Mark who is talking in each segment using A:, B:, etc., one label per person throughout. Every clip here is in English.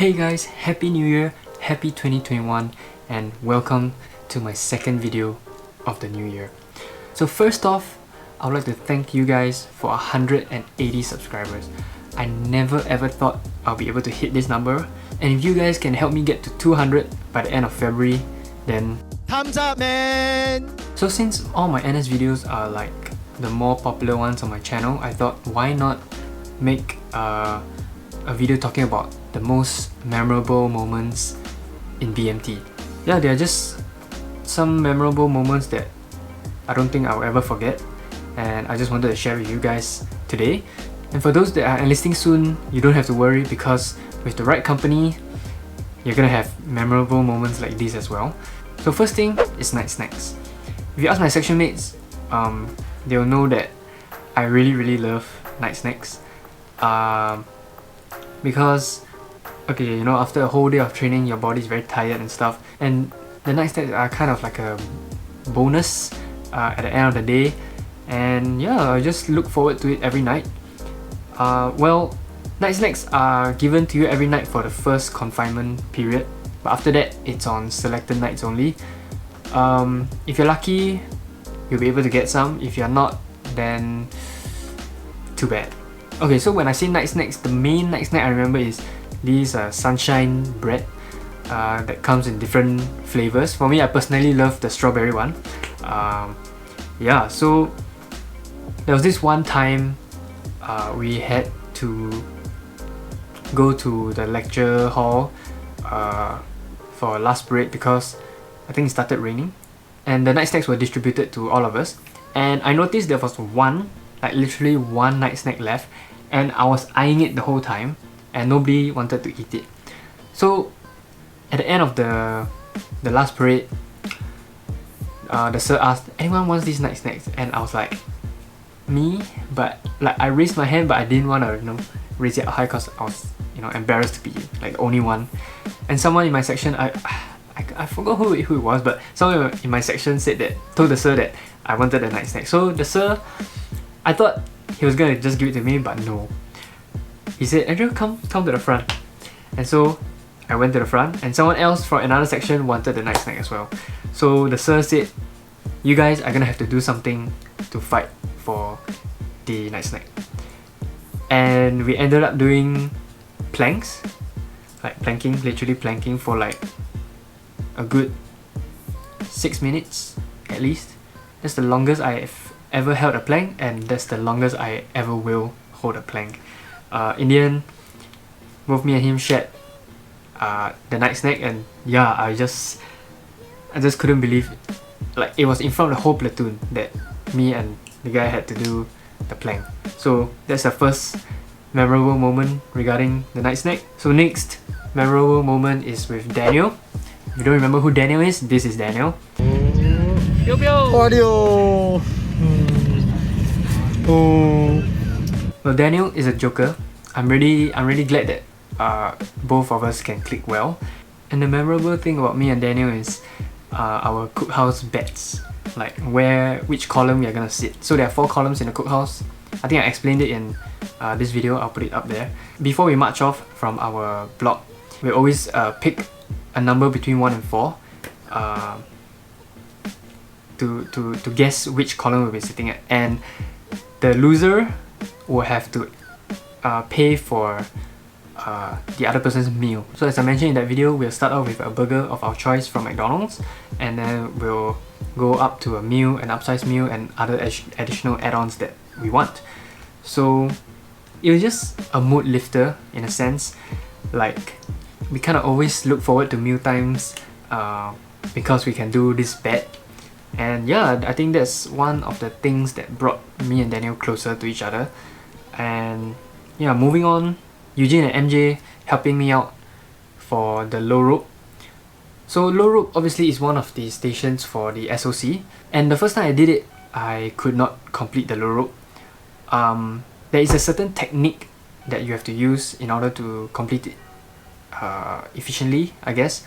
A: Hey guys, Happy New Year, Happy 2021, and welcome to my second video of the new year. So first off, I would like to thank you guys for 180 subscribers. I never ever thought I'll be able to hit this number, and if you guys can help me get to 200 by the end of February, then
B: thumbs up, man!
A: So since all my NS videos are like the more popular ones on my channel, I thought why not make a video talking about the most memorable moments in BMT. Yeah, they are just some memorable moments that I don't think I'll ever forget, and I just wanted to share with you guys today. And for those that are enlisting soon, you don't have to worry, because with the right company, you're gonna have memorable moments like these as well. So first thing is night snacks. If you ask my section mates, they'll know that I really love night snacks. Because okay, you know, after a whole day of training, your body's very tired and stuff, and the night snacks are kind of like a bonus at the end of the day. And yeah, I just look forward to it every night. Well, night snacks are given to you every night for the first confinement period, but after that it's on selected nights only. If you're lucky, you'll be able to get some. If you're not, then too bad. Okay, so when I say night snacks, the main night snack I remember is these sunshine bread that comes in different flavors. For me, I personally love the strawberry one. Yeah, so there was this one time we had to go to the lecture hall for last break because I think it started raining, and the night snacks were distributed to all of us. And I noticed there was one, like literally one night snack left, and I was eyeing it the whole time, and nobody wanted to eat it. So at the end of the last parade, the sir asked, anyone wants these night snacks? And I was like, me? But like, I raised my hand, but I didn't want to, you know, raise it high because I was, you know, embarrassed to be like the only one. And someone in my section, I forgot who it was, but someone in my section told the sir that I wanted a night snack. So the sir, I thought he was gonna just give it to me, but no. He said, Andrew, come to the front. And so I went to the front, and someone else from another section wanted the night snack as well. So the sir said, you guys are gonna have to do something to fight for the night snack. And we ended up doing planks, like planking, literally planking for like a good 6 minutes at least. That's the longest I've ever held a plank, and that's the longest I ever will hold a plank. In the end, both me and him shared the night snack, and yeah, I just couldn't believe it. Like, it was in front of the whole platoon that me and the guy had to do the plank. So that's the first memorable moment regarding the night snack. So next memorable moment is with Daniel. If you don't remember who Daniel is, this is Daniel. Pew pew!
B: Audio!
A: Well, Daniel is a joker. I'm really glad that both of us can click well. And the memorable thing about me and Daniel is our Cookhouse Bets, like which column we are gonna sit. So there are 4 columns in the cookhouse. I think I explained it in this video. I'll put it up there. Before we march off from our block, we always pick a number between 1 and 4 to guess which column we'll be sitting at, and the loser will have to pay for the other person's meal. So as I mentioned in that video, we'll start off with a burger of our choice from McDonald's, and then we'll go up to a meal, an upsized meal, and other additional add-ons that we want. So it was just a mood lifter in a sense. Like, we kind of always look forward to meal times because we can do this bet. And yeah, I think that's one of the things that brought me and Daniel closer to each other. And yeah, moving on, Eugene and MJ helping me out for the low rope. So low rope obviously is one of the stations for the SOC, and the first time I did it, I could not complete the low rope. There is a certain technique that you have to use in order to complete it efficiently, I guess.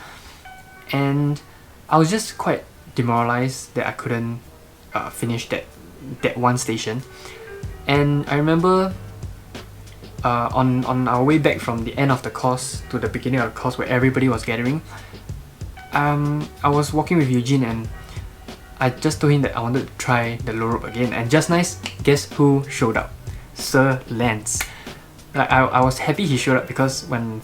A: And I was just quite demoralized that I couldn't finish that one station. And I remember on our way back from the end of the course to the beginning of the course where everybody was gathering, I was walking with Eugene and I just told him that I wanted to try the low rope again, and just nice, guess who showed up? Sir Lance. Like, I was happy he showed up because when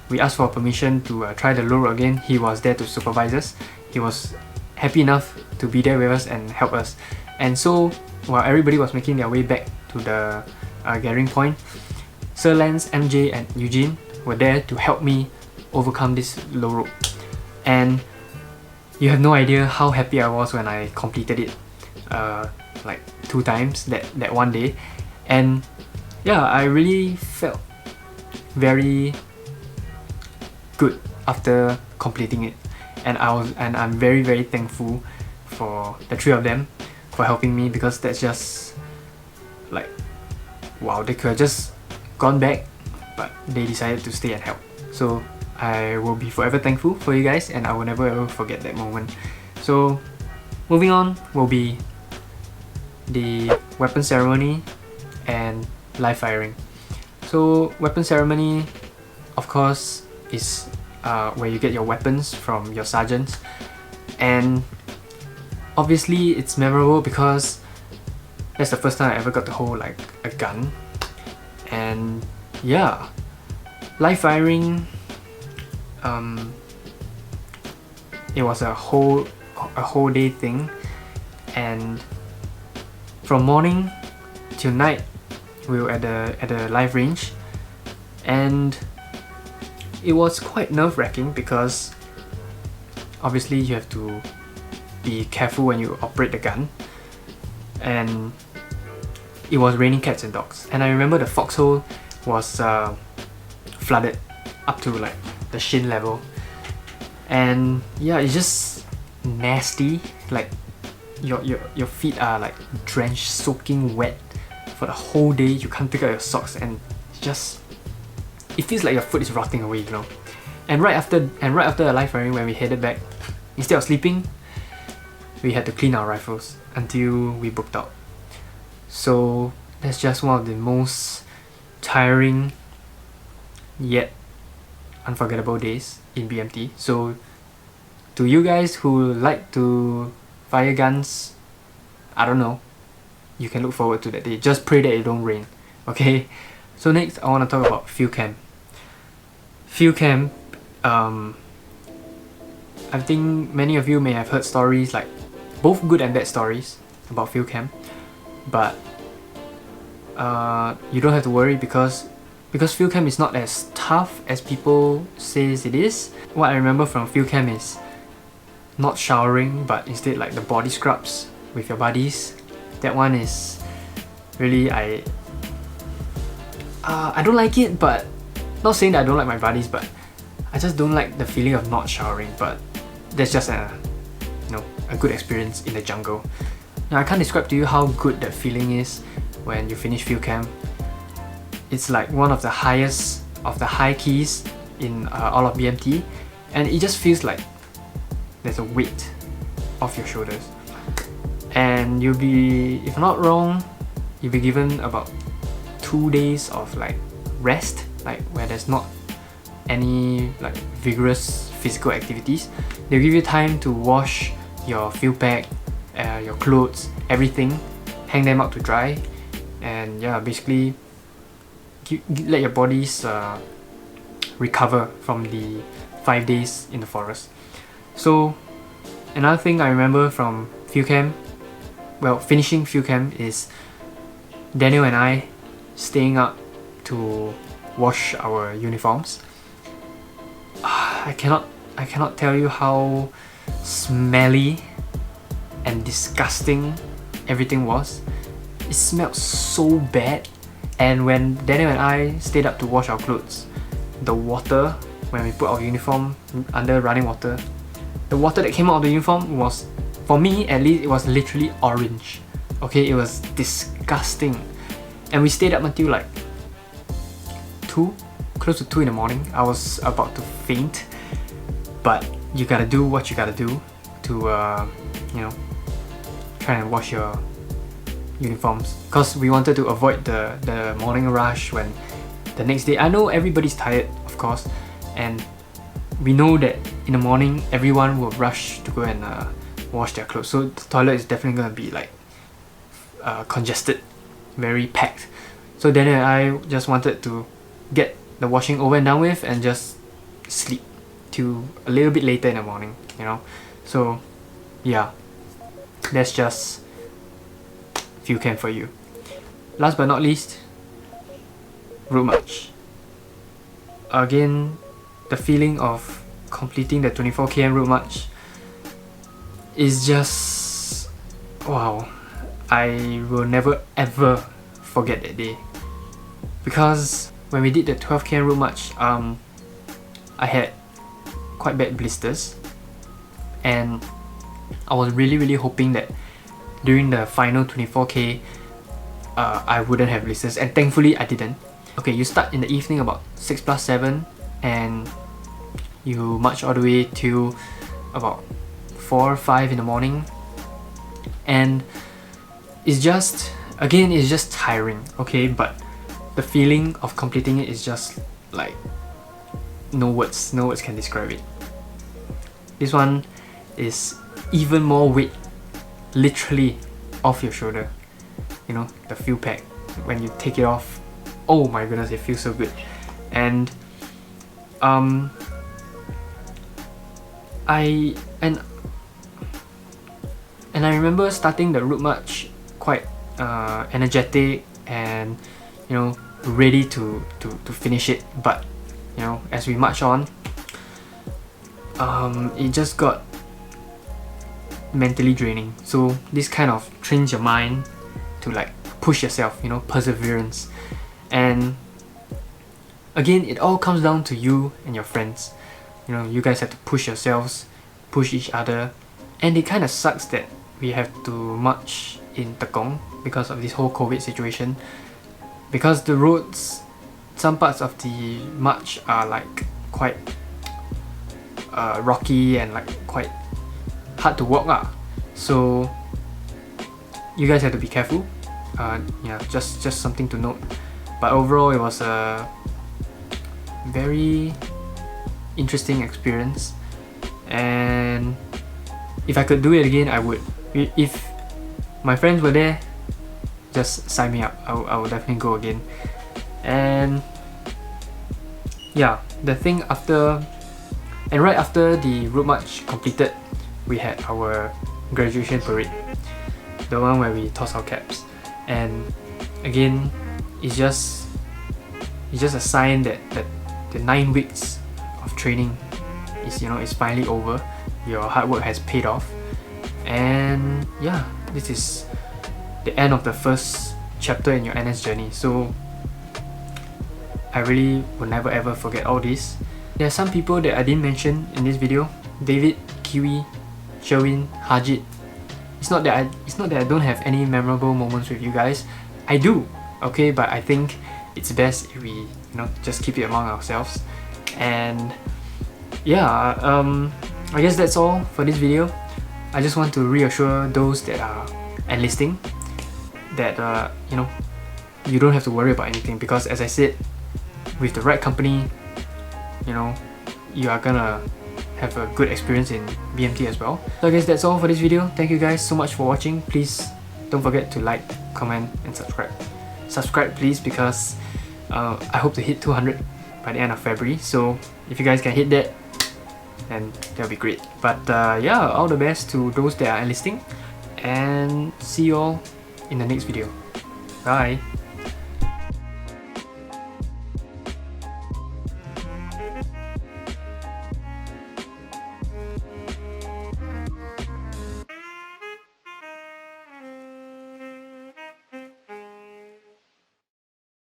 A: we asked for permission to try the low rope again, he was there to supervise us. He was happy enough to be there with us and help us. And so while everybody was making their way back to the gathering point, Sir Lance, MJ and Eugene were there to help me overcome this low rope. And you have no idea how happy I was when I completed it like 2 times that one day. And yeah, I really felt very good after completing it, and I'm very thankful for the 3 of them for helping me, because that's just like, wow, they could have just gone back, but they decided to stay and help. So I will be forever thankful for you guys, and I will never ever forget that moment. So moving on will be the weapon ceremony and live firing. So weapon ceremony, of course, is where you get your weapons from your sergeants, and obviously it's memorable because that's the first time I ever got to hold like a gun. And yeah, live firing, it was a whole day thing, and from morning till night we were at the live range, and it was quite nerve-wracking because obviously you have to be careful when you operate the gun, and it was raining cats and dogs. And I remember the foxhole was flooded up to like the shin level, and yeah, it's just nasty. Like your feet are like drenched, soaking wet for the whole day. You can't pick up your socks, and it feels like your foot is rotting away, you know. And right after the live firing, when we headed back, instead of sleeping, we had to clean our rifles until we booked out. So that's just one of the most tiring yet unforgettable days in BMT. So to you guys who like to fire guns, I don't know, you can look forward to that day. Just pray that it don't rain, okay? So next, I want to talk about field camp. Field camp, I think many of you may have heard stories, like both good and bad stories about field camp, but you don't have to worry because field camp is not as tough as people says it is. What I remember from field camp is not showering, but instead like the body scrubs with your buddies. That one is really, I don't like it, but not saying that I don't like my buddies, but I just don't like the feeling of not showering. But that's just a good experience in the jungle. Now I can't describe to you how good that feeling is when you finish field camp. It's like one of the highest of the high keys in all of BMT, and it just feels like there's a weight off your shoulders. And you'll be, if I'm not wrong, you'll be given about 2 days of like rest, like where there's not any like vigorous physical activities. They'll give you time to wash your field pack, your clothes, everything, hang them out to dry, and yeah, basically let your bodies recover from the 5 days in the forest. So another thing I remember from field camp, well, finishing field camp, is Daniel and I staying up to wash our uniforms. I cannot tell you how smelly and disgusting everything was. It smelled so bad, and when Daniel and I stayed up to wash our clothes, the water, when we put our uniform under running water, the water that came out of the uniform was, for me at least, it was literally orange. Okay, it was disgusting. And we stayed up until like close to 2 in the morning. I was about to faint, but you gotta do what you gotta do to try and wash your uniforms because we wanted to avoid the morning rush when the next day. I know everybody's tired, of course, and we know that in the morning everyone will rush to go and wash their clothes, so the toilet is definitely going to be like congested, very packed. So Daniel and I just wanted to get the washing over and done with and just sleep till a little bit later in the morning, you know. So yeah, that's just field camp for you. Last but not least, route march. Again, the feeling of completing the 24 km route march is just wow. I will never ever forget that day, because when we did the 12 km route march, I had quite bad blisters, and I was really hoping that during the final 24k I wouldn't have blisters, and thankfully I didn't. Okay, you start in the evening about 6+7 and you march all the way till about 4 or 5 in the morning, and it's just, again, it's just tiring, okay, but the feeling of completing it is just like no words can describe it. This one is even more weight literally off your shoulder, you know, the fuel pack. When you take it off, oh my goodness, it feels so good. And I remember starting the route march quite energetic and, you know, ready to finish it, but you know, as we march on, it just got mentally draining. So this kind of trains your mind to like push yourself, you know, perseverance. And again, it all comes down to you and your friends. You know, you guys have to push yourselves, push each other, and it kind of sucks that we have to march in Tekong because of this whole COVID situation, because the roads, some parts of the march are like quite rocky and like quite hard to walk lah. So you guys have to be careful. Yeah, just something to note. But overall, it was a very interesting experience, and if I could do it again, I would. If my friends were there, just sign me up. I will definitely go again. And yeah, the thing after, and right after the route march completed, we had our graduation parade, the one where we toss our caps. And again, it's just a sign that the 9 weeks of training is, you know, is finally over. Your hard work has paid off, and yeah, this is the end of the first chapter in your NS journey. So I really will never ever forget all this. There are some people that I didn't mention in this video: David, Kiwi, Sherwin, Hajit. It's not that I don't have any memorable moments with you guys. I do, okay, but I think it's best if we, you know, just keep it among ourselves. And yeah, I guess that's all for this video. I just want to reassure those that are enlisting that you know, you don't have to worry about anything, because as I said, with the right company, you know, you are gonna have a good experience in BMT as well. So I guess that's all for this video. Thank you guys so much for watching. Please don't forget to like, comment and subscribe. Subscribe please, because I hope to hit 200 by the end of February. So if you guys can hit that, then that'll be great. But yeah, all the best to those that are enlisting, and see you all in the next video. Bye.